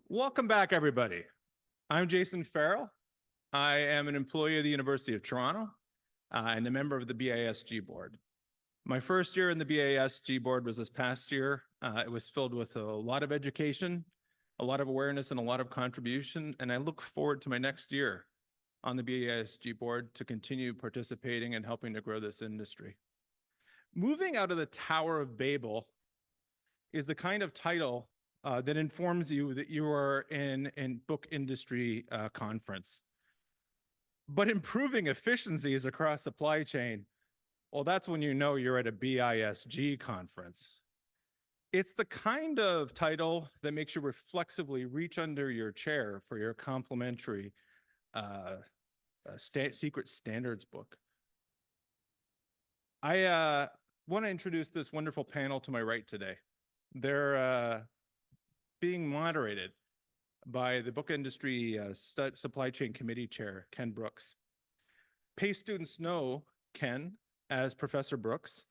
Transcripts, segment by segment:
Welcome back, everybody. I'm Jason Farrell. I am an employee of the University of Toronto and a member of the BISG board. My first year in the BISG board was this past year. It was filled with a lot of education, a lot of awareness, and a lot of contribution, and I look forward to my next year on the BISG board to continue participating and helping to grow this industry. Moving out of the Tower of Babel is the kind of title that informs you that you are in book industry conference. But improving efficiencies across supply chain, well, that's when you know you're at a BISG conference. It's the kind of title that makes you reflexively reach under your chair for your complimentary secret standards book. I want to introduce this wonderful panel to my right today. They're being moderated by the Book Industry Supply Chain Committee Chair, Ken Brooks. PACE students know Ken as Professor Brooks,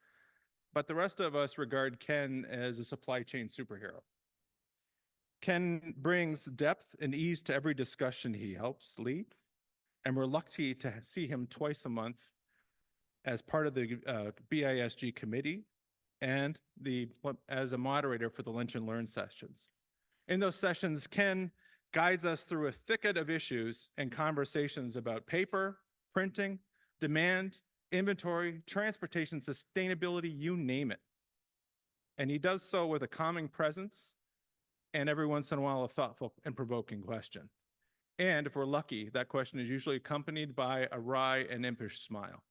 but the rest of us regard Ken as a supply chain superhero. Ken brings depth and ease to every discussion he helps lead, and we're lucky to see him twice a month as part of the BISG committee and as a moderator for the Lunch and Learn sessions. In those sessions, Ken guides us through a thicket of issues and conversations about paper, printing, demand, inventory, transportation, sustainability, you name it. And he does so with a calming presence and every once in a while a thoughtful and provoking question. And if we're lucky, that question is usually accompanied by a wry and impish smile.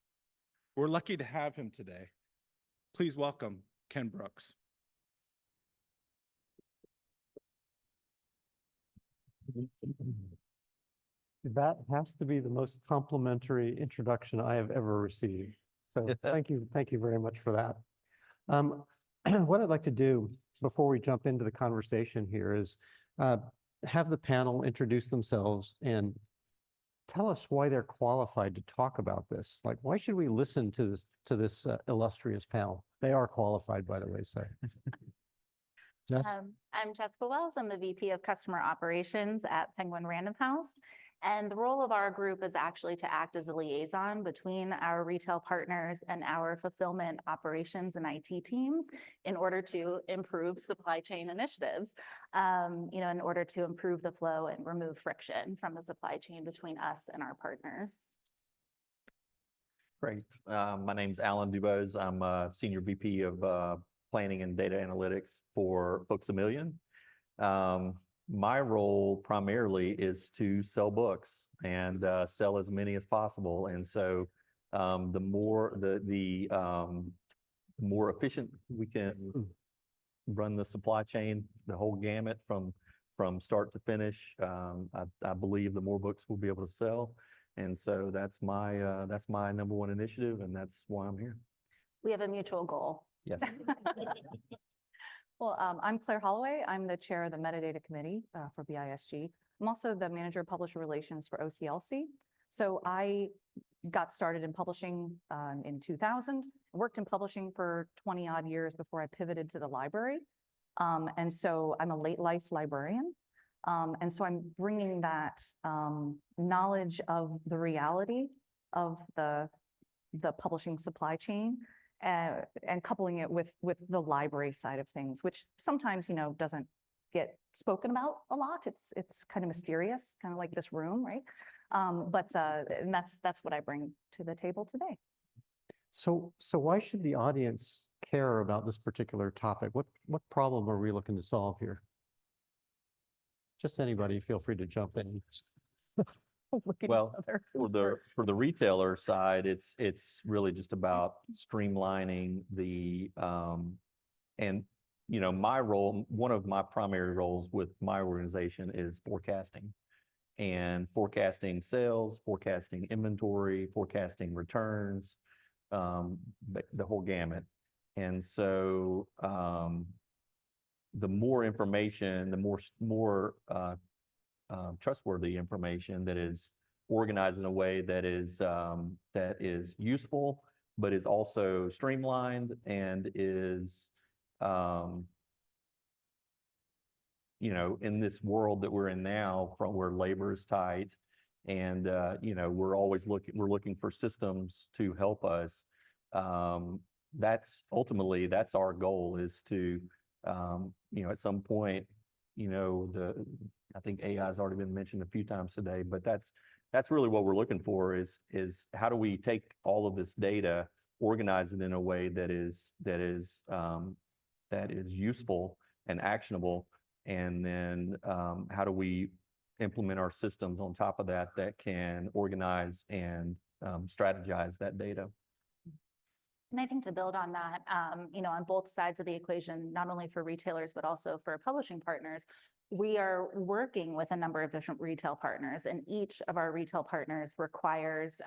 We're lucky to have him today. Please welcome Ken Brooks. That has to be the most complimentary introduction I have ever received. So thank you very much for that. What I'd like to do before we jump into the conversation here is have the panel introduce themselves and tell us why they're qualified to talk about this. Like, why should we listen to this illustrious panel? They are qualified, by the way, so. Jess? I'm Jessica Wells. I'm the VP of Customer Operations at Penguin Random House. And the role of our group is actually to act as a liaison between our retail partners and our fulfillment operations and IT teams in order to improve supply chain initiatives, in order to improve the flow and remove friction from the supply chain between us and our partners. Great. My name's Alan DuBose. I'm a Senior VP of Planning and Data Analytics for Books A Million. My role primarily is to sell books and sell as many as possible. And so the more efficient we can run the supply chain, the whole gamut from start to finish, I believe the more books we'll be able to sell. And so that's my number one initiative, and that's why I'm here. We have a mutual goal. Yes. Well, I'm Claire Holloway. I'm the chair of the Metadata Committee for BISG. I'm also the manager of publisher relations for OCLC. So I got started in publishing in 2000. I worked in publishing for 20 odd years before I pivoted to the library. And so I'm a late life librarian. And so I'm bringing that knowledge of the reality of the publishing supply chain and coupling it with the library side of things, which sometimes, doesn't get spoken about a lot. It's kind of mysterious, kind of like this room, right? And that's what I bring to the table today. So why should the audience care about this particular topic? What problem are we looking to solve here? Just anybody, feel free to jump in. Well, for the retailer side, it's really just about streamlining the my role. One of my primary roles with my organization is forecasting sales, forecasting inventory, forecasting returns, the whole gamut. And so the more information, the more trustworthy information that is organized in a way that is useful, but is also streamlined and is in this world that we're in now, from where labor is tight, and we're always looking for systems to help us. That's ultimately our goal, is to at some point, I think AI has already been mentioned a few times today, but that's really what we're looking for, is how do we take all of this data, organize it in a way that is useful and actionable, and then how do we implement our systems on top of that can organize and strategize that data. And I think to build on that, on both sides of the equation, not only for retailers, but also for publishing partners, we are working with a number of different retail partners, and each of our retail partners requires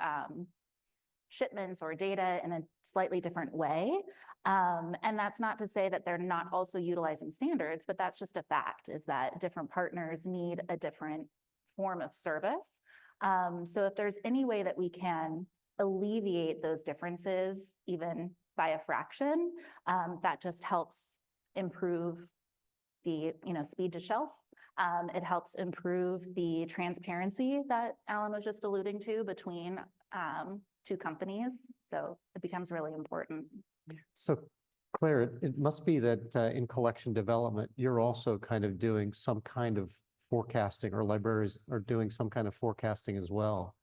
shipments or data in a slightly different way. And that's not to say that they're not also utilizing standards, but that's just a fact, is that different partners need a different form of service. So if there's any way that we can alleviate those differences, even by a fraction, that just helps improve the speed to shelf. It helps improve the transparency that Alan was just alluding to between two companies. So it becomes really important. So Claire, it must be that in collection development, you're also kind of doing some kind of forecasting, or libraries are doing some kind of forecasting as well.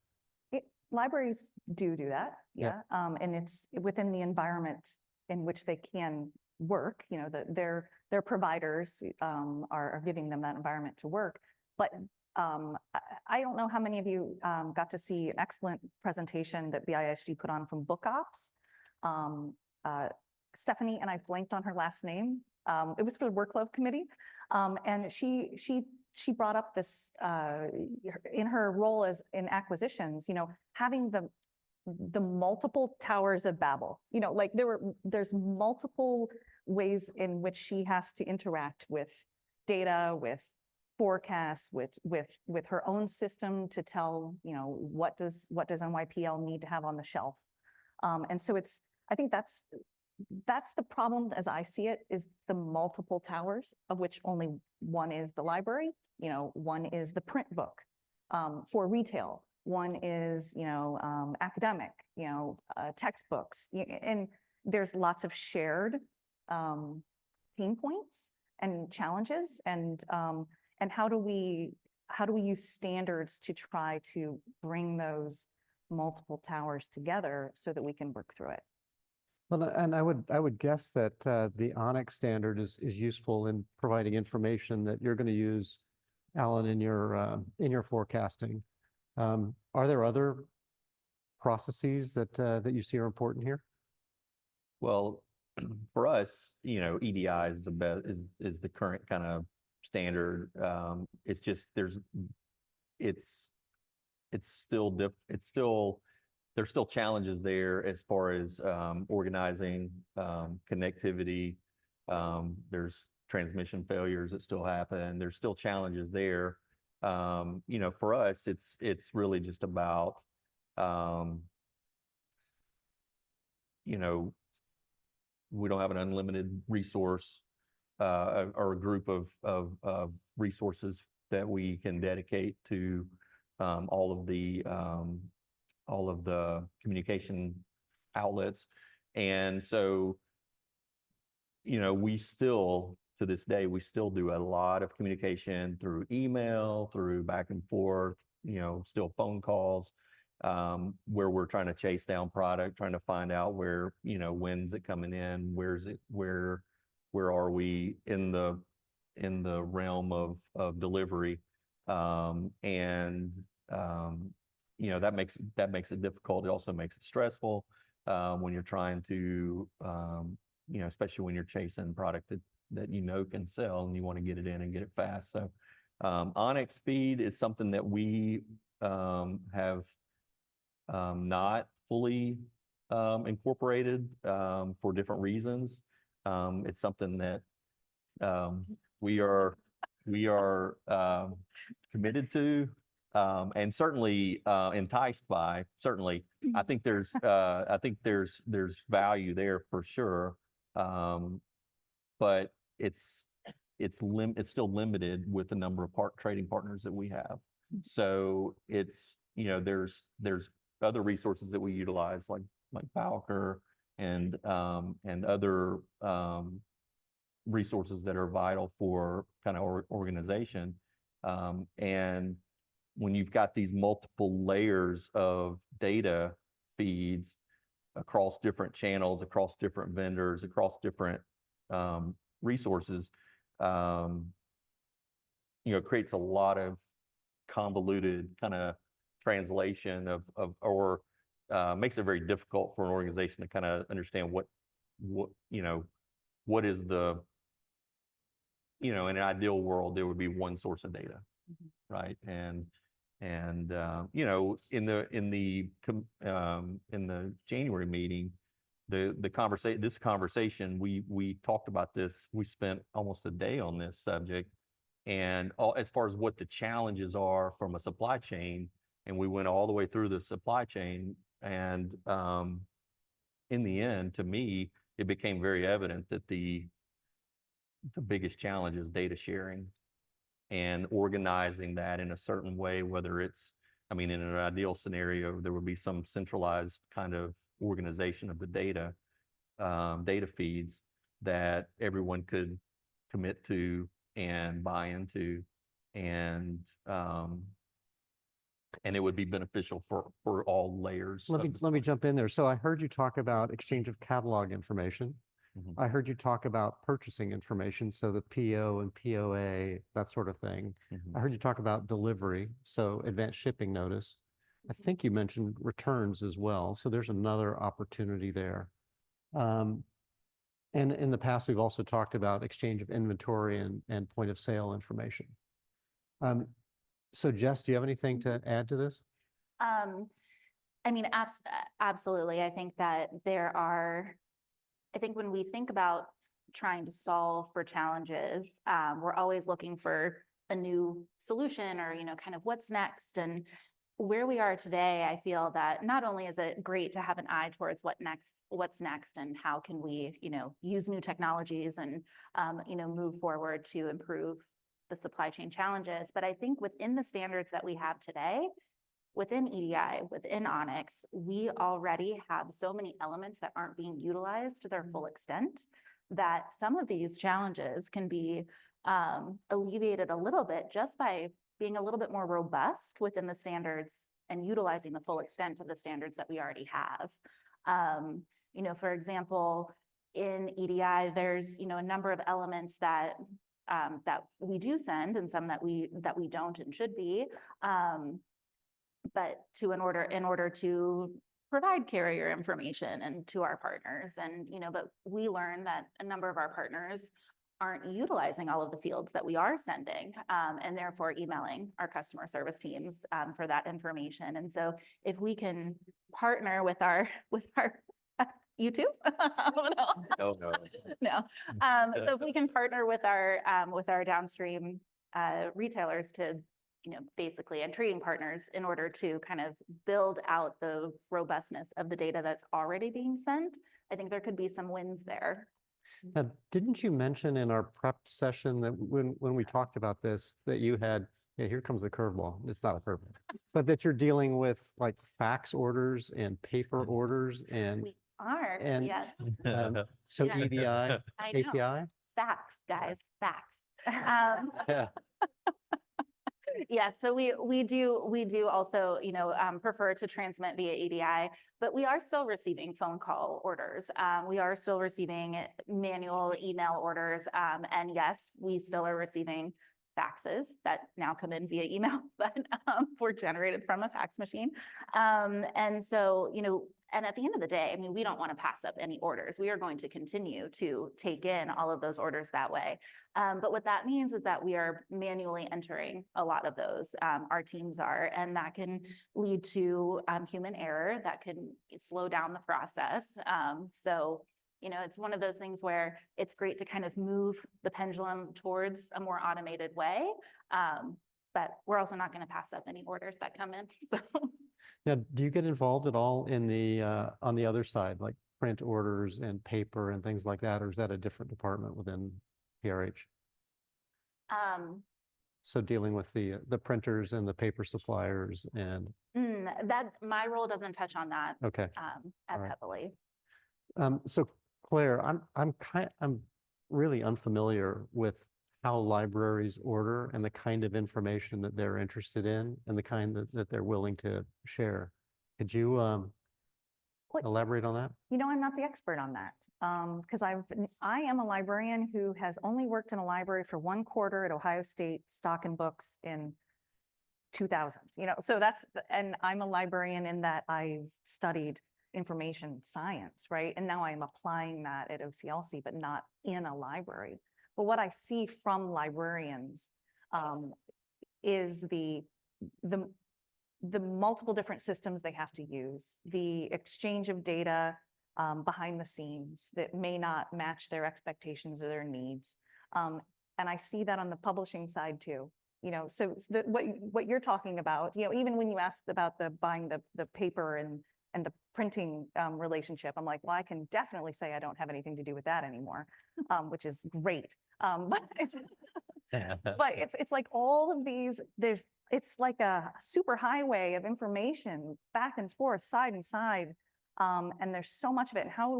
Libraries do that, Yeah. and it's within the environment in which they can work. Their providers are giving them that environment to work. But I don't know how many of you got to see an excellent presentation that BISG put on from Book Ops. Stephanie, and I blanked on her last name. It was for the Workload Committee, and she brought up this in her role as in acquisitions. Having the multiple towers of Babel. Like there's multiple ways in which she has to interact with data, with forecasts, with her own system to tell what does NYPL need to have on the shelf. And so I think that's the problem, as I see it, is the multiple towers, of which only one is the library. One is the print book for retail. One is academic, textbooks, and there's lots of shared pain points and challenges, and how do we use standards to try to bring those multiple towers together so that we can work through it. Well, and I would guess that the Onyx standard is useful in providing information that you're going to use, Alan, in your forecasting. Are there other processes that you see are important here? Well, for us, EDI is the best, is the current kind of standard. It's just there's still challenges there as far as organizing, connectivity. There's transmission failures that still happen. There's still challenges there. For us, it's really just about we don't have an unlimited resource or a group of resources that we can dedicate to all of the communication outlets. And so, we still, to this day, we still do a lot of communication through email, through back and forth, still phone calls, where we're trying to chase down product, trying to find out where, when's it coming in, where are we in the realm of delivery. That makes it difficult. It also makes it stressful when you're trying to, especially when you're chasing product that can sell and you want to get it in and get it fast. So Onyx Speed is something that we have not fully incorporated for different reasons. It's something that we are committed to. And certainly enticed by. Certainly, I think there's value there for sure, but it's it's still limited with the number of trading partners that we have. So it's, you know, there's other resources that we utilize like Bowker and other resources that are vital for kind of organization. And when you've got these multiple layers of data feeds across different channels, across different vendors, across different resources, you know, it creates a lot of convoluted kind of translation or makes it very difficult for an organization to kind of understand what you know, what is the, you know, in an ideal world, there would be one source of data, right? And you know, in the January meeting, this conversation, we talked about this. We spent almost a day on this subject, and as far as what the challenges are from a supply chain, and we went all the way through the supply chain, and in the end, to me, it became very evident that the biggest challenge is data sharing and organizing that in a certain way, whether it's, I mean, in an ideal scenario, there would be some centralized kind of organization of the data feeds that everyone could commit to and buy into, and it would be beneficial for all layers. Let me jump in there. So I heard you talk about exchange of catalog information. Mhm. I heard you talk about purchasing information, so the PO and POA, that sort of thing. Mhm. I heard you talk about delivery, so advanced shipping notice. I think you mentioned returns as well, so there's another opportunity there. And in the past, we've also talked about exchange of inventory and point of sale information. So Jess, do you have anything to add to this? I mean, absolutely. I think that I think when we think about trying to solve for challenges, we're always looking for a new solution or, you know, kind of what's next. And where we are today, I feel that not only is it great to have an eye towards what's next and how can we, you know, use new technologies and, you know, move forward to improve the supply chain challenges. But I think within the standards that we have today, within EDI, within Onyx, we already have so many elements that aren't being utilized to their full extent that some of these challenges can be alleviated a little bit just by being a little bit more robust within the standards and utilizing the full extent of the standards that we already have. You know, for example, in EDI, there's, you know, a number of elements that we do send and some that we don't and should be. But in order to provide carrier information and to our partners, and you know, but we learned that a number of our partners aren't utilizing all of the fields that we are sending, and therefore emailing our customer service teams for that information. And so, if we can partner with our you too? No. No. So if we can partner with our downstream retailers to, you know, basically, and trading partners in order to kind of build out the robustness of the data that's already being sent, I think there could be some wins there. Now, didn't you mention in our prep session that when we talked about this, that you had, yeah, here comes the curveball. It's not a curveball, but that you're dealing with like fax orders and paper orders and We are, and yes. so Yeah. EDI I know. API. Facts, guys, facts. Yeah. Yeah, so we do also, you know, prefer to transmit via EDI, but we are still receiving phone call orders. We are still receiving manual email orders, and yes, we still are receiving faxes that now come in via email, but were generated from a fax machine. And so, you know, and at the end of the day, I mean, we don't want to pass up any orders. We are going to continue to take in all of those orders that way. But what that means is that we are manually entering a lot of those, our teams are, and that can lead to human error that can slow down the process. So, you know, it's one of those things where it's great to kind of move the pendulum towards a more automated way. But we're also not going to pass up any orders that come in. So. Now, do you get involved at all in the on the other side, like print orders and paper and things like that, or is that a different department within PRH? So dealing with the printers and the paper suppliers and, That, my role doesn't touch on that okay. as right. heavily. So Claire, I'm really unfamiliar with how libraries order and the kind of information that they're interested in and the kind that they're willing to share. Could you What- elaborate on that? You know, I'm not the expert on that, because I am a librarian who has only worked in a library for 1 quarter at Ohio State Stock and Books in 2000, so and I'm a librarian in that I've studied information science, right? And now I'm applying that at OCLC, but not in a library. But what I see from librarians is the multiple different systems they have to use, the exchange of data behind the scenes that may not match their expectations or their needs. And I see that on the publishing side too. So what you're talking about, even when you asked about buying the paper and the printing relationship, I'm like, well, I can definitely say I don't have anything to do with that anymore, which is great. But it's like all of these, it's like a super highway of information back and forth, side and side. And there's so much of it. And how are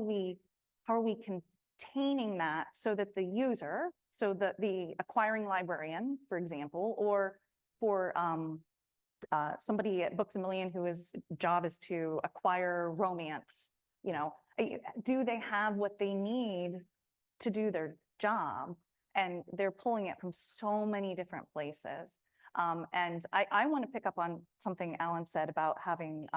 we containing that so that the user, so that the acquiring librarian, for example, or for somebody at Books A Million whose job is to acquire romance, do they have what they need to do their job? And they're pulling it from so many different places. And I want to pick up on something Alan said about having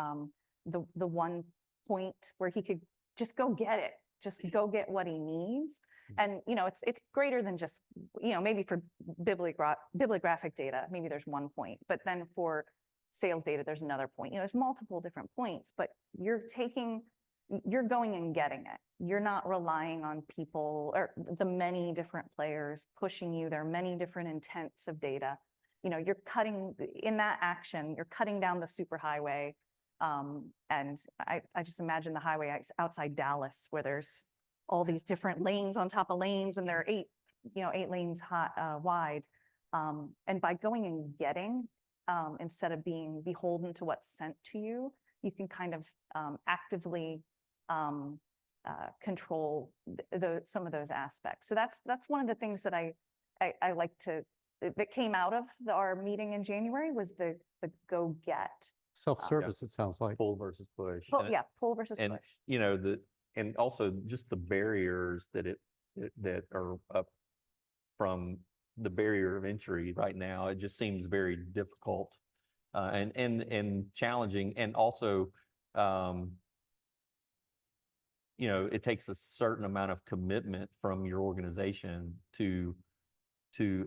the one point where he could just go get it, just go get what he needs. And, it's greater than just, maybe for bibliographic data, maybe there's 1 point, but then for sales data, there's another point. There's multiple different points, but you're going and getting it. You're not relying on people or the many different players pushing you. There are many different intents of data. You're cutting in that action, you're cutting down the superhighway. And I just imagine the highway outside Dallas where there's all these different lanes on top of lanes and there are 8 lanes wide. And by going and getting, instead of being beholden to what's sent to you, you can kind of actively control some of those aspects. So that's one of the things that I like that came out of our meeting in January was the go get. Self-service, it sounds like. Pull versus push. Pull versus And, push. and also just the barriers that are up from the barrier of entry right now. It just seems very difficult and challenging. And also, it takes a certain amount of commitment from your organization to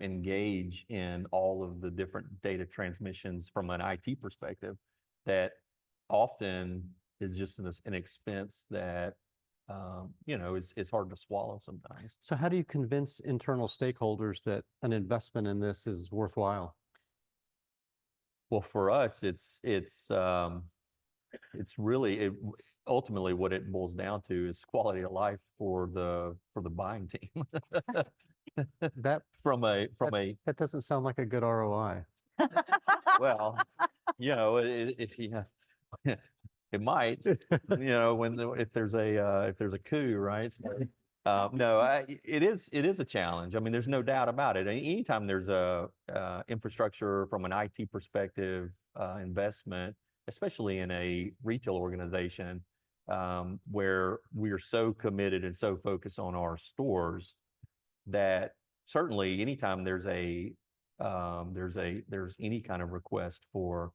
engage in all of the different data transmissions from an IT perspective that often is just an expense that, is hard to swallow sometimes. So how do you convince internal stakeholders that an investment in this is worthwhile? Well, for us, it's really ultimately what it boils down to is quality of life for the buying team. That doesn't sound like a good ROI. Well, it might, if there's a coup, right? No, it is a challenge. I mean, there's no doubt about it. Anytime there's a infrastructure from an IT perspective investment, especially in a retail organization, where we are so committed and so focused on our stores that certainly anytime there's any kind of request for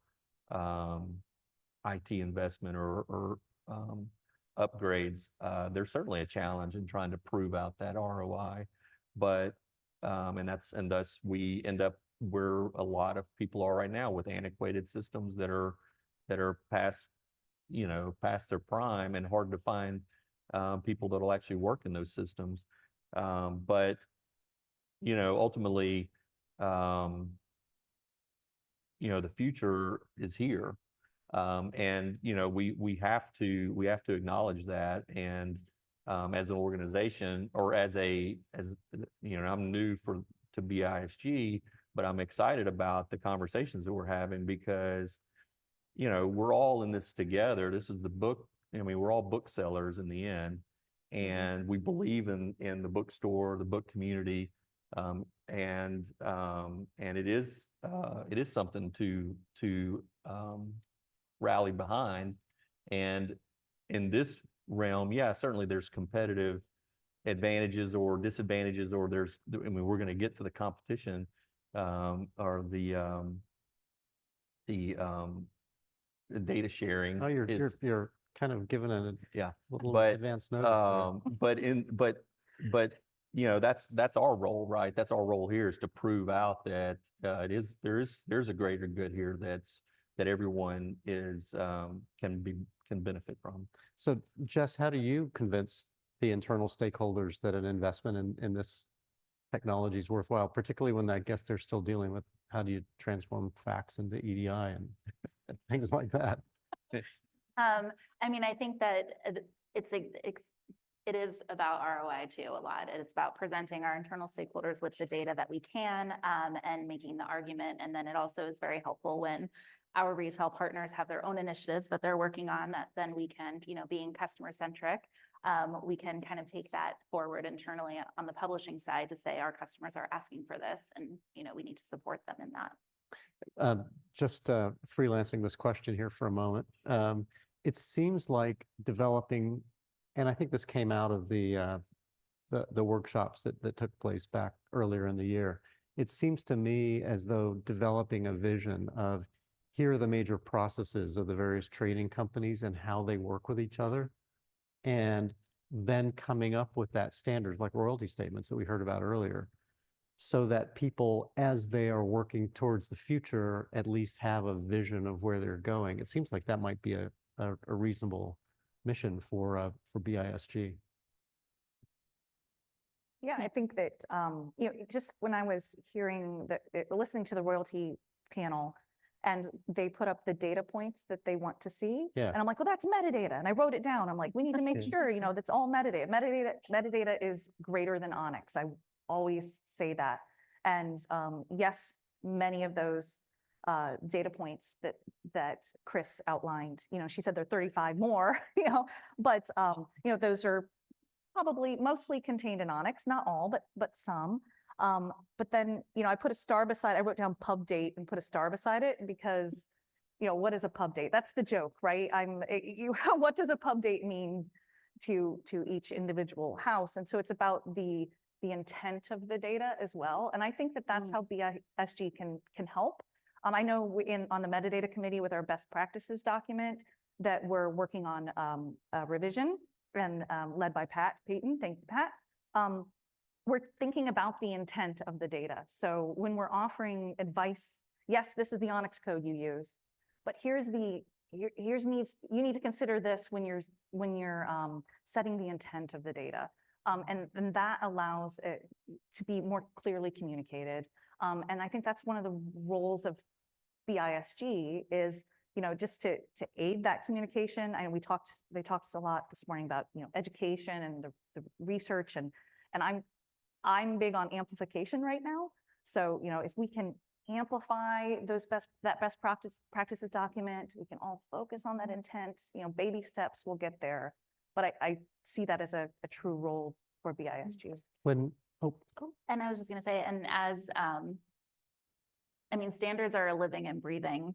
IT investment or upgrades, there's certainly a challenge in trying to prove out that ROI. But and thus we end up where a lot of people are right now with antiquated systems that are past their prime and hard to find people that'll actually work in those systems. But ultimately, the future is here. And we have to acknowledge that. And as an organization, or I'm new to BISG, but I'm excited about the conversations that we're having because, you know, we're all in this together. This is the book. I mean, we're all booksellers in the end, and we believe in the bookstore, the book community, and it is something to rally behind. And in this realm, yeah, certainly there's competitive advantages or disadvantages, or I mean, we're going to get to the competition or the data sharing. Oh, you're kind of given a little but advance notice there. but you know, that's our role, right? That's our role here, is to prove out that there's a greater good here that everyone can benefit from. So Jess, how do you convince the internal stakeholders that an investment in this technology is worthwhile, particularly when I guess they're still dealing with how do you transform facts into EDI and things like that? I mean, I think that it is about ROI too, a lot. It's about presenting our internal stakeholders with the data that we can, and making the argument. And then it also is very helpful when our retail partners have their own initiatives that they're working on, that then we can, you know, being customer centric, we can kind of take that forward internally on the publishing side to say our customers are asking for this, and, you know, we need to support them in that. Just freelancing this question here for a moment. It seems like developing, and I think this came out of the workshops that took place back earlier in the year. It seems to me as though developing a vision of here are the major processes of the various trading companies and how they work with each other, and then coming up with that standards like royalty statements that we heard about earlier, so that people, as they are working towards the future, at least have a vision of where they're going. It seems like that might be a reasonable mission for BISG. Yeah, I think that, you know, just when I was listening to the royalty panel, and they put up the data points that they want to see. Yeah. And I'm like, well, that's metadata. And I wrote it down. I'm like, we need to make sure, you know, that's all metadata. Metadata is greater than Onyx. I always say that. And yes, many of those data points that Chris outlined, you know, she said there are 35 more, you know, but, you know, those are probably mostly contained in Onyx, not all, but some. But then, you know, I wrote down pub date and put a star beside it because, you know, what is a pub date? That's the joke, right? What does a pub date mean to each individual house? And so it's about the intent of the data as well. And I think that that's how BISG can help. I know on the metadata committee with our best practices document that we're working on a revision and led by Pat Payton. Thank you, Pat. We're thinking about the intent of the data. So when we're offering advice, yes, this is the Onyx code you use, but you need to consider this when you're setting the intent of the data. And that allows it to be more clearly communicated. And I think that's one of the roles of BISG is, you know, just to aid that communication. And they talked a lot this morning about, you know, education and the research, and I'm big on amplification right now. So, you know, if we can amplify that best practices document, we can all focus on that intent, you know, baby steps will get there. But I see that as a true role for BISG. And I was just going to say, and as, I mean, standards are a living and breathing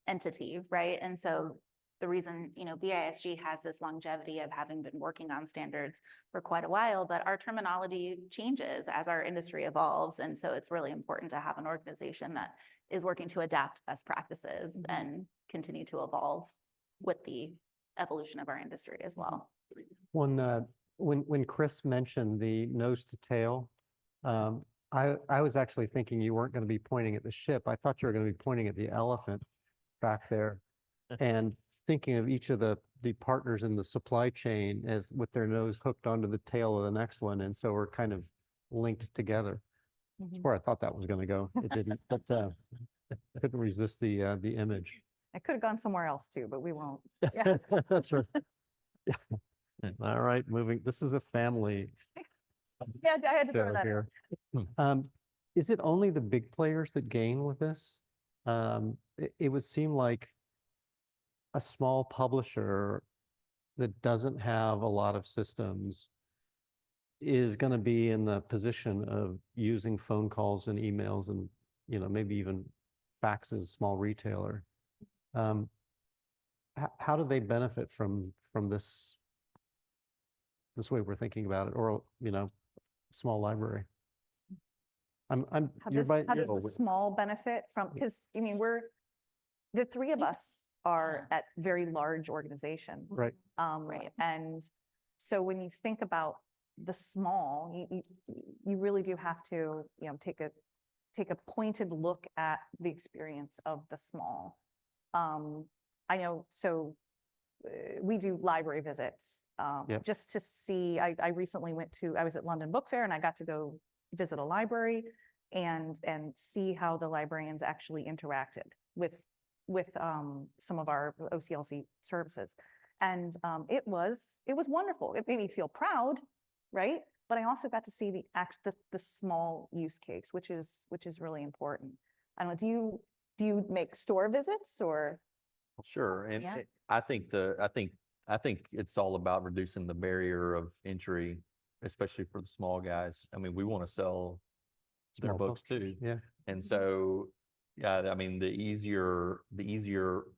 entity, right? And so the reason, you know, BISG has this longevity of having been working on standards for quite a while, but our terminology changes as our industry evolves. And so it's really important to have an organization that is working to adapt best practices and continue to evolve with the evolution of our industry as well. When Chris mentioned the nose to tail, I was actually thinking you weren't going to be pointing at the ship. I thought you were going to be pointing at the elephant back there, and thinking of each of the partners in the supply chain as with their nose hooked onto the tail of the next one, and so we're kind of linked together. That's where I thought that was going to go. It didn't, but couldn't resist the image. I could have gone somewhere else too, but we won't. Yeah, that's right. Yeah. All right, moving. This is a family Yeah, I had to throw show that in. here. Is it only the big players that gain with this? It would seem like a small publisher that doesn't have a lot of systems is going to be in the position of using phone calls and emails and, maybe even faxes, small retailer. How do they benefit from this way we're thinking about it, or, small library? How You're does, by, how you're- does the small benefit from, because, the three of us are at very large organizations. right, Right. And so when you think about the small, you really do have to, take a pointed look at the experience of the small. I know, so we do library visits, Yep. just to see, I recently I was at London Book Fair and I got to go visit a library and see how the librarians actually interacted with some of our OCLC services. And it was wonderful. It made me feel proud, right? But I also got to see the small use case, which is really important. I don't know, do you make store visits or? Sure, and Yeah. I think it's all about reducing the barrier of entry, especially for the small guys. I mean, we want to sell their Small books publishers, too. yeah. And so, yeah, I mean, the easier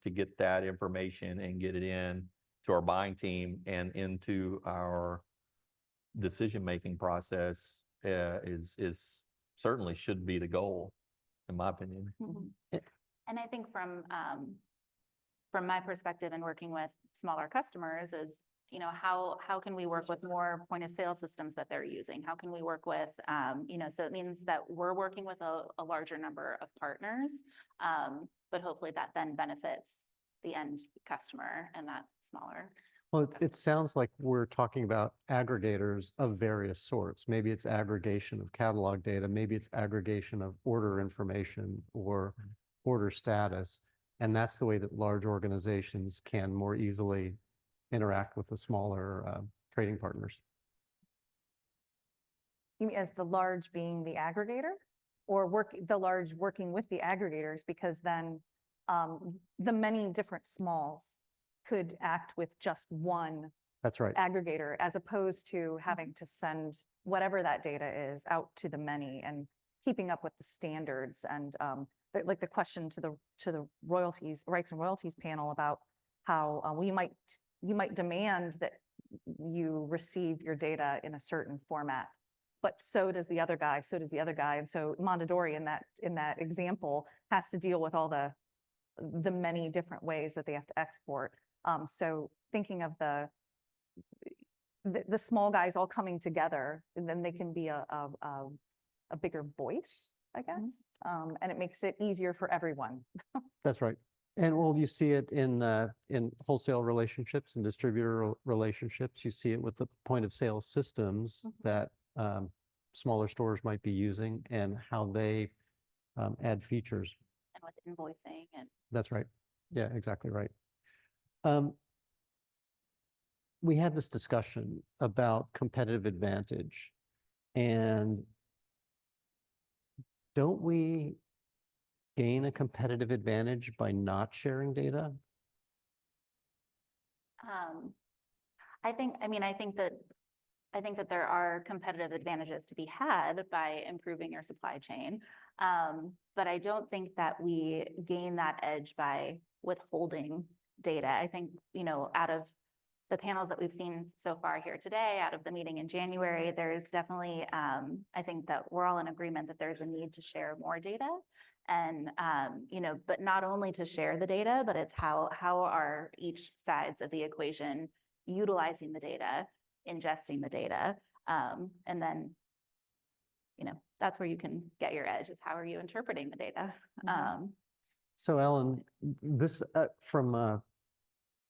to get that information and get it in to our buying team and into our decision-making process is certainly should be the goal, in my opinion. Mhm. Eh. And I think from my perspective in working with smaller customers is, how can we work with more point of sale systems that they're using? How can we work with, so it means that we're working with a larger number of partners, but hopefully that then benefits the end customer and that smaller. Well, it sounds like we're talking about aggregators of various sorts. Maybe it's aggregation of catalog data, maybe it's aggregation of order information or order status. And that's the way that large organizations can more easily interact with the smaller trading partners. You mean as the large being the aggregator, or the large working with the aggregators, because then the many different smalls could act with just one That's right. aggregator, as opposed to having to send whatever that data is out to the many and keeping up with the standards. And like the question to the rights and royalties panel about how you might demand that you receive your data in a certain format, but so does the other guy, and so Mondadori in that example has to deal with all the many different ways that they have to export. So thinking of the small guys all coming together, and then they can be a bigger voice, I guess, and it makes it easier for everyone. That's right. And well, you see it in wholesale relationships and distributor relationships. You see it with the point of sale systems that smaller stores might be using and how they add features. And with invoicing and. That's right. Yeah, exactly right. We had this discussion about competitive advantage, and don't we gain a competitive advantage by not sharing data? I think that there are competitive advantages to be had by improving your supply chain. But I don't think that we gain that edge by withholding data. I think, out of the panels that we've seen so far here today, out of the meeting in January, there's definitely, I think that we're all in agreement that there's a need to share more data. And, but not only to share the data, but it's how are each sides of the equation utilizing the data, ingesting the data. And then, that's where you can get your edge, is how are you interpreting the data? So Ellen, this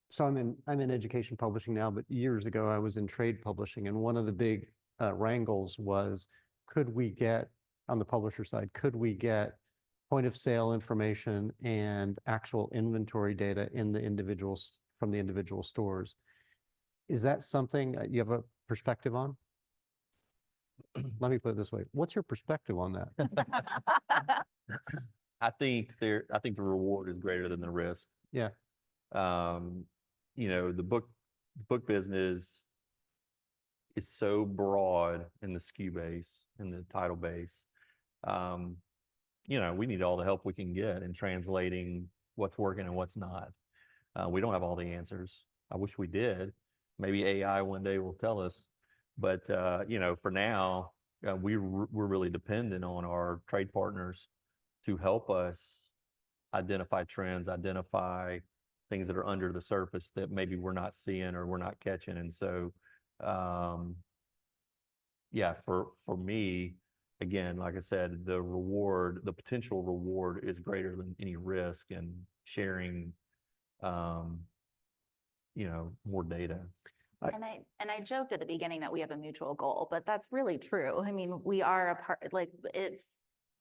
so I'm in education publishing now, but years ago I was in trade publishing, and one of the big wrangles was, could we get, on the publisher side, could we get point of sale information and actual inventory data in the from the individual stores? Is that something you have a perspective on? let me put it this way. What's your perspective on that? I think the reward is greater than the risk. Yeah. You know, the book business is so broad in the SKU base, in the title base. You know, we need all the help we can get in translating what's working and what's not. We don't have all the answers. I wish we did. Maybe AI one day will tell us. But, you know, for now, we're really dependent on our trade partners to help us identify trends, identify things that are under the surface that maybe we're not seeing or we're not catching. And so, yeah, for me, again, like I said, the potential reward is greater than any risk in sharing, you know, more data. And I joked at the beginning that we have a mutual goal, but that's really true. I mean, we are a part, like, it's,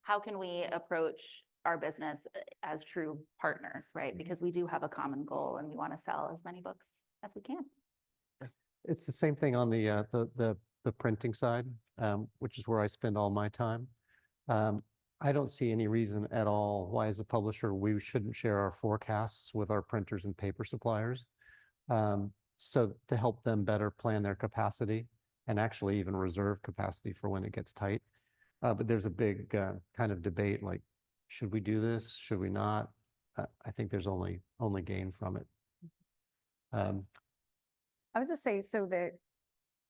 how can we approach our business as true partners, right? Because we do have a common goal and we want to sell as many books as we can. It's the same thing on the printing side, which is where I spend all my time. I don't see any reason at all why, as a publisher, we shouldn't share our forecasts with our printers and paper suppliers. So to help them better plan their capacity and actually even reserve capacity for when it gets tight. But there's a big kind of debate, like, should we do this? Should we not? I think there's only gain from it. I was just say, so that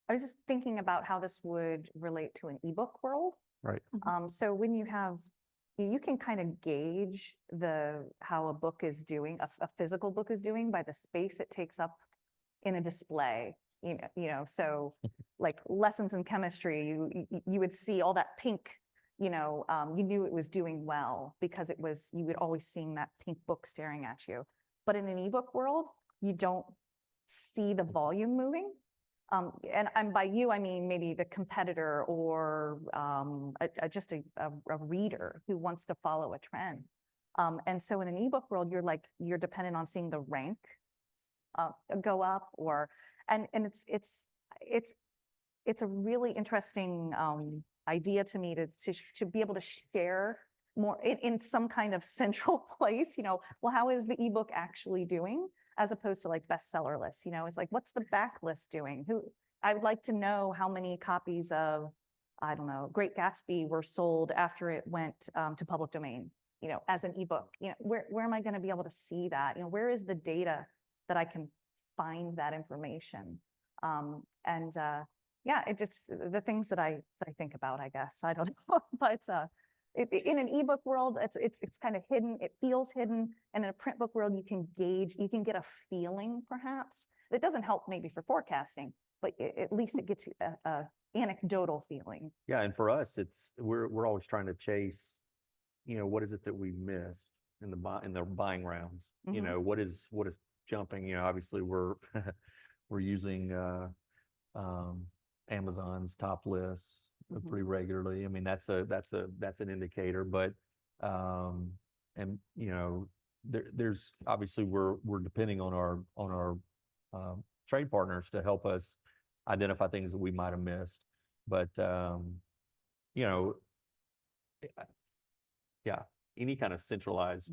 I was just thinking about how this would relate to an ebook world. Right. So when you have, you can kind of gauge how a book is doing, a physical book is doing by the space it takes up in a display. You know, so like lessons in chemistry, you would see all that pink. You know, you knew it was doing well because you would always seeing that pink book staring at you. But in an ebook world, you don't see the volume moving. And by you, I mean maybe the competitor or just a reader who wants to follow a trend. And so in an ebook world, you're dependent on seeing the rank go up, and it's a really interesting idea to me to be able to share more in some kind of central place. You know, well, how is the ebook actually doing? As opposed to like bestseller lists, you know, it's like, what's the backlist doing? I would like to know how many copies of, I don't know, Great Gatsby were sold after it went to public domain, you know, as an ebook. You know, where am I going to be able to see that? You know, where is the data that I can find that information? Yeah, it just, the things that I think about, I guess, I don't know, but in an ebook world, it's kind of hidden. It feels hidden. And in a print book world, you can gauge, you can get a feeling, perhaps. It doesn't help maybe for forecasting, but at least it gets a anecdotal feeling. Yeah, and for us, we're always trying to chase, you know, what is it that we missed in the buying rounds? You know, what is jumping? You know, obviously we're using Amazon's top lists pretty regularly. I mean, that's an indicator, but and you know, there's obviously we're depending on our trade partners to help us identify things that we might have missed. But you know, yeah, any kind of centralized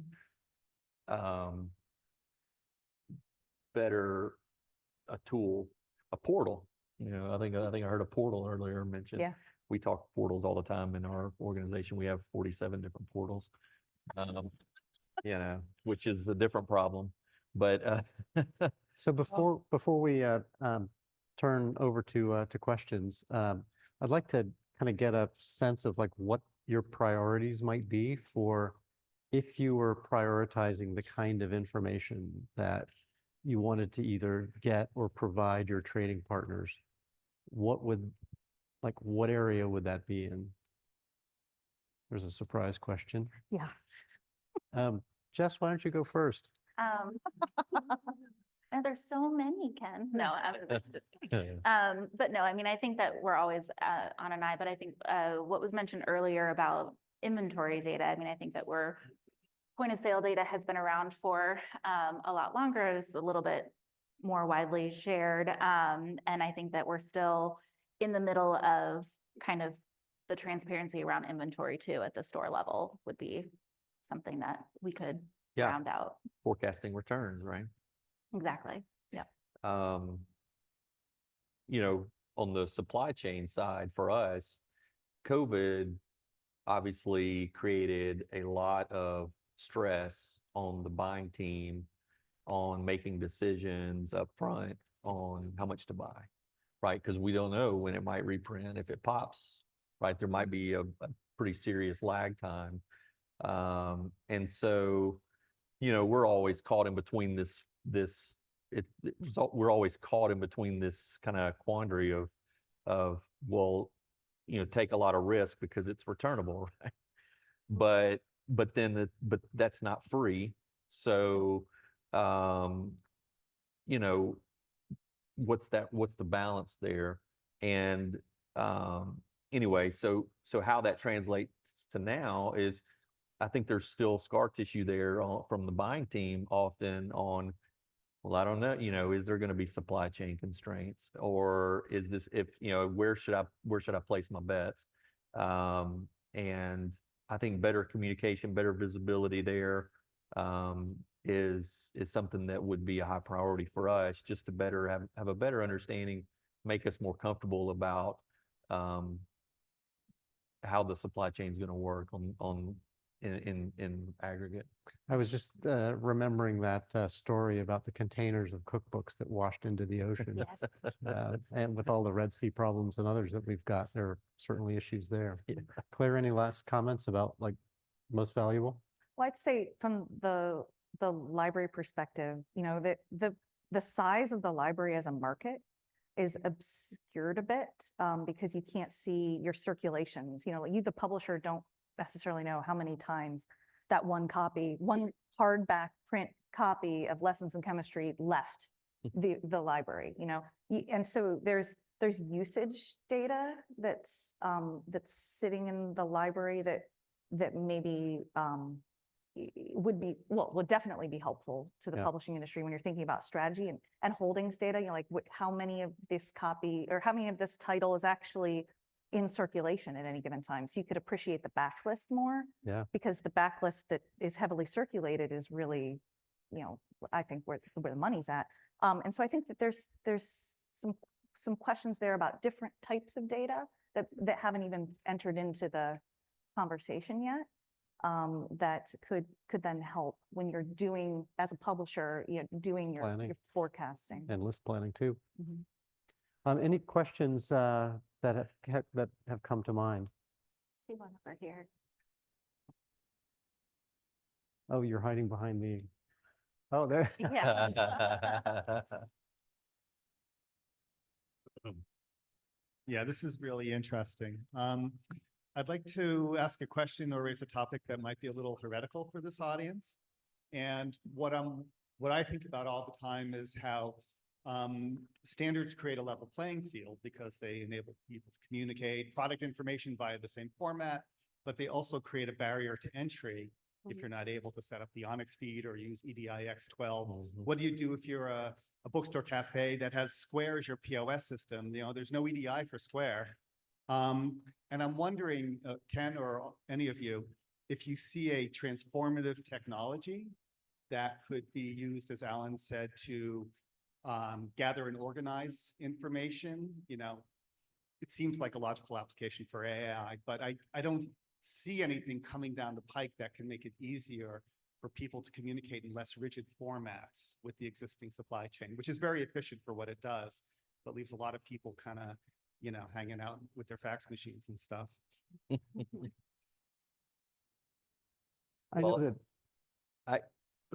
better a tool, a portal. You know, I think I heard a portal earlier mentioned. Yeah. We talk portals all the time in our organization. We have 47 different portals, you know, which is a different problem. But So before we turn over to questions, I'd like to kind of get a sense of like what your priorities might be for if you were prioritizing the kind of information that you wanted to either get or provide your trading partners. What area would that be in? There's a surprise question. Yeah. Jess, why don't you go first? And there's so many, Ken. No, I'm just kidding. But no, I mean, I think that we're always on an eye, but I think what was mentioned earlier about inventory data, I mean, I think that point of sale data has been around for a lot longer. It's a little bit more widely shared. And I think that we're still in the middle of kind of the transparency around inventory too at the store level would be something that we could Yeah. round out. Forecasting returns, right? Exactly. Yeah. You know, on the supply chain side for us, COVID obviously created a lot of stress on the buying team on making decisions up front on how much to buy, right? Because we don't know when it might reprint, if it pops, right? There might be a pretty serious lag time. And so, you know, we're always caught in between we're always caught in between this kind of quandary of, well, you know, take a lot of risk because it's returnable, right? But that's not free. So, you know, what's the balance there? And, anyway, so how that translates to now is, I think there's still scar tissue there from the buying team often on, well, I don't know, you know, is there going to be supply chain constraints, or is this, if, you know, where should I place my bets? And I think better communication, better visibility there is something that would be a high priority for us, just to better have a better understanding, make us more comfortable about how the supply chain is going to work in aggregate. I was just remembering that story about the containers of cookbooks that washed into the ocean. Yes. And with all the Red Sea problems and others that we've got, there are certainly issues there. Yeah. Claire, any last comments about like most valuable? Well, I'd say from the library perspective, you know, the size of the library as a market is obscured a bit because you can't see your circulations. You know, you, the publisher, don't necessarily know how many times that one hardback print copy of Lessons in Chemistry left the library, you know. And so there's usage data that's sitting in the library that maybe would definitely be helpful to the publishing industry when you're thinking about strategy and holdings data. You know, like how many of this copy or how many of this title is actually in circulation at any given time. So you could appreciate the backlist more. Yeah. Because the backlist that is heavily circulated is really, you know, I think where the money's at. And so I think that there's some questions there about different types of data that haven't even entered into the conversation yet. That could then help when you're doing, as a publisher, you know, doing your forecasting. And list planning too. Mm-hmm. Any questions that have come to mind? See one over here. Oh, you're hiding behind me. Oh, there. Yeah. Yeah, this is really interesting. I'd like to ask a question or raise a topic that might be a little heretical for this audience. And what I think about all the time is how standards create a level playing field because they enable people to communicate product information via the same format, but they also create a barrier to entry if you're not able to set up the Onyx feed or use EDI X12. What do you do if you're a bookstore cafe that has Square as your POS system? You know, there's no EDI for Square. And I'm wondering, Ken or any of you, if you see a transformative technology that could be used, as Alan said, to gather and organize information. You know, it seems like a logical application for AI, but I don't see anything coming down the pike that can make it easier for people to communicate in less rigid formats with the existing supply chain, which is very efficient for what it does, but leaves a lot of people kind of, you know, hanging out with their fax machines and stuff. I know that.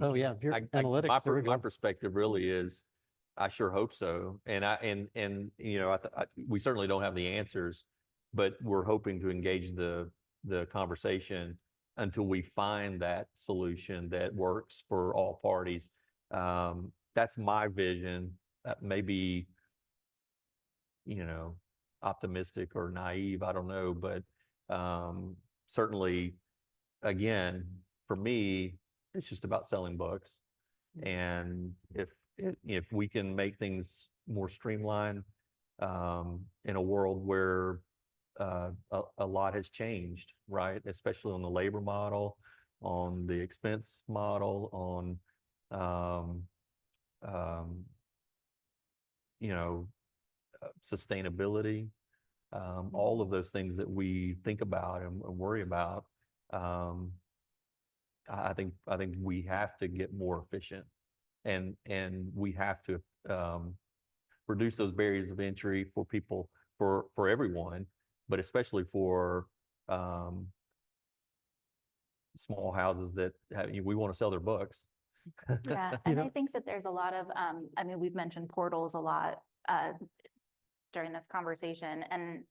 Oh yeah, analytics. My perspective really is, I sure hope so, and you know, we certainly don't have the answers, but we're hoping to engage the conversation until we find that solution that works for all parties. That's my vision. That may be, you know, optimistic or naive, I don't know, but certainly, again, for me, it's just about selling books. And if we can make things more streamlined in a world where a lot has changed, right? Especially on the labor model, on the expense model, on, you know, sustainability, all of those things that we think about and worry about. I think we have to get more efficient, and we have to reduce those barriers of entry for people, for everyone, but especially for small houses that we want to sell their books. Yeah, You and know- I think that there's a lot of, I mean, we've mentioned portals a lot during this conversation, and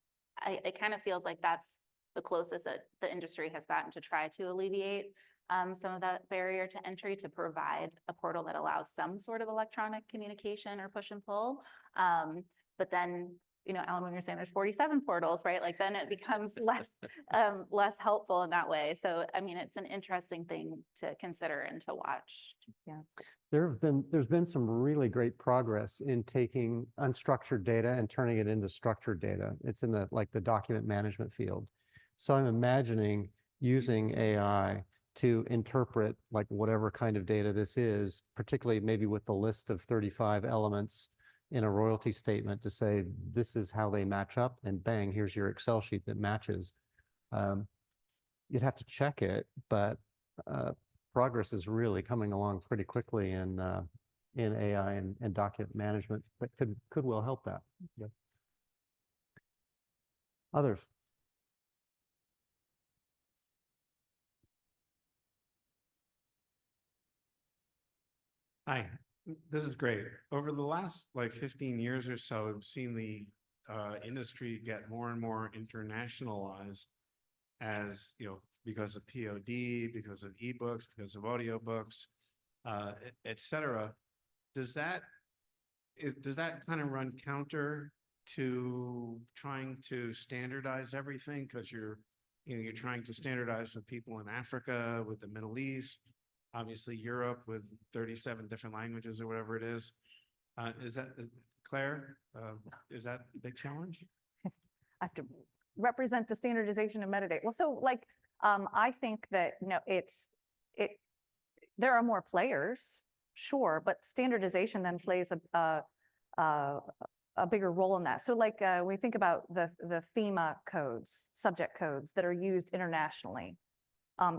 it kind of feels like that's the closest that the industry has gotten to try to alleviate some of that barrier to entry, to provide a portal that allows some sort of electronic communication or push and pull. But then, you know, Alan, when you're saying there's 47 portals, right? Like then it becomes less helpful in that way. So, I mean, it's an interesting thing to consider and to watch. Yeah. There's been some really great progress in taking unstructured data and turning it into structured data. It's in the document management field. So I'm imagining using AI to interpret like whatever kind of data this is, particularly maybe with the list of 35 elements in a royalty statement, to say, this is how they match up, and bang, here's your Excel sheet that matches. You'd have to check it, but progress is really coming along pretty quickly in AI and document management that could well help that. Yep. Others? Hi, this is great. Over the last like 15 years or so, I've seen the industry get more and more internationalized, as you know, because of POD, because of ebooks, because of audiobooks, et cetera. Does that kind of run counter to trying to standardize everything? Because you're trying to standardize with people in Africa, with the Middle East, obviously Europe with 37 different languages or whatever it is. Is that, Claire, is that a big challenge? I have to represent the standardization of metadata. Well, so like, I think that, no, there are more players, sure, but standardization then plays a bigger role in that. So like, we think about the FEMA codes, subject codes that are used internationally,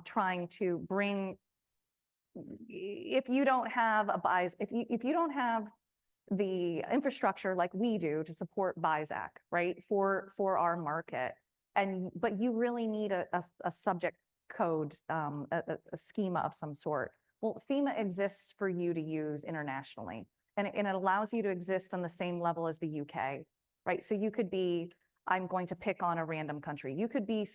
trying to bring, if you don't have if you don't have the infrastructure like we do to support BISAC, right, for our market, but you really need a subject code, a schema of some sort. Well, FEMA exists for you to use internationally, and it allows you to exist on the same level as the UK, right? So you could be, I'm going to pick on a random country. You could be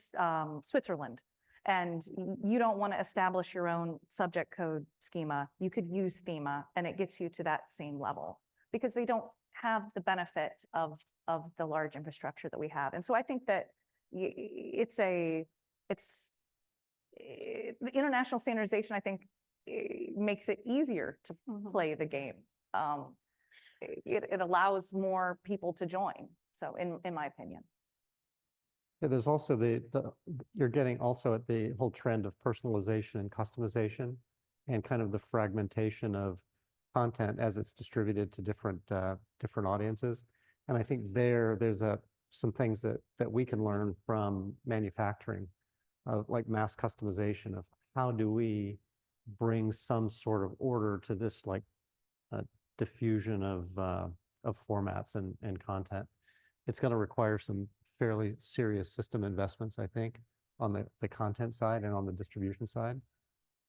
Switzerland, and you don't want to establish your own subject code schema. You could use FEMA, and it gets you to that same level, because they don't have the benefit of the large infrastructure that we have. And so I think that the international standardization, I think, makes it easier to play the game. It allows more people to join. So in my opinion. Yeah, there's also you're getting also at the whole trend of personalization and customization, and kind of the fragmentation of content as it's distributed to different audiences. And I think there's some things that we can learn from manufacturing, like mass customization of how do we bring some sort of order to this like diffusion of formats and content. It's going to require some fairly serious system investments, I think, on the content side and on the distribution side.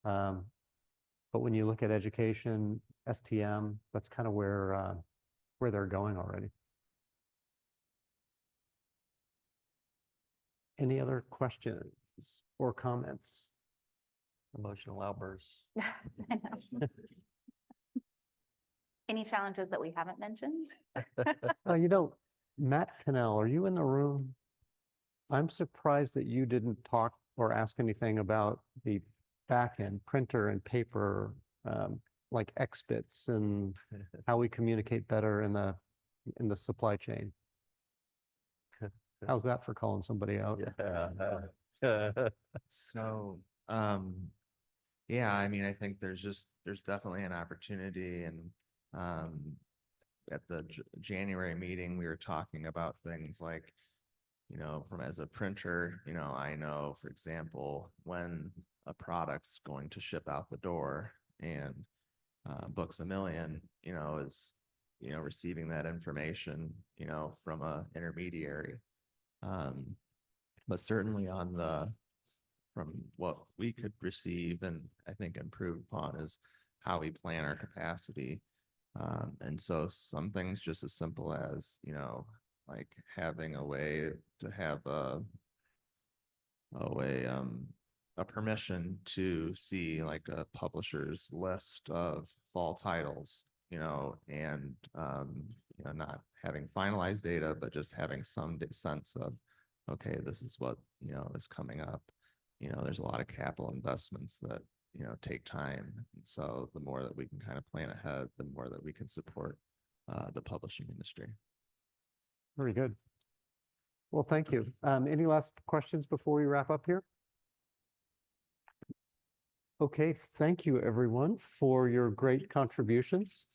But when you look at education, STM, that's kind of where they're going already. Any other questions or comments? Emotional outbursts. I know. Any challenges that we haven't mentioned? Matt Cannell, are you in the room? I'm surprised that you didn't talk or ask anything about the backend printer and paper, like XBits, and how we communicate better in the supply chain. How's that for calling somebody out? Yeah. So, yeah, I mean, I think there's definitely an opportunity and, at the January meeting, we were talking about things like, from as a printer, I know, for example, when a product's going to ship out the door and, Books A Million, is, receiving that information, from a intermediary. But certainly from what we could receive and I think improve upon is how we plan our capacity. And so some things just as simple as, like having a way to have a permission to see like a publisher's list of fall titles, and not having finalized data, but just having some sense of, okay, this is what, is coming up. There's a lot of capital investments that, take time. And so the more that we can kind of plan ahead, the more that we can support the publishing industry. Very good. Well, thank you. Any last questions before we wrap up here? Okay, thank you everyone for your great contributions.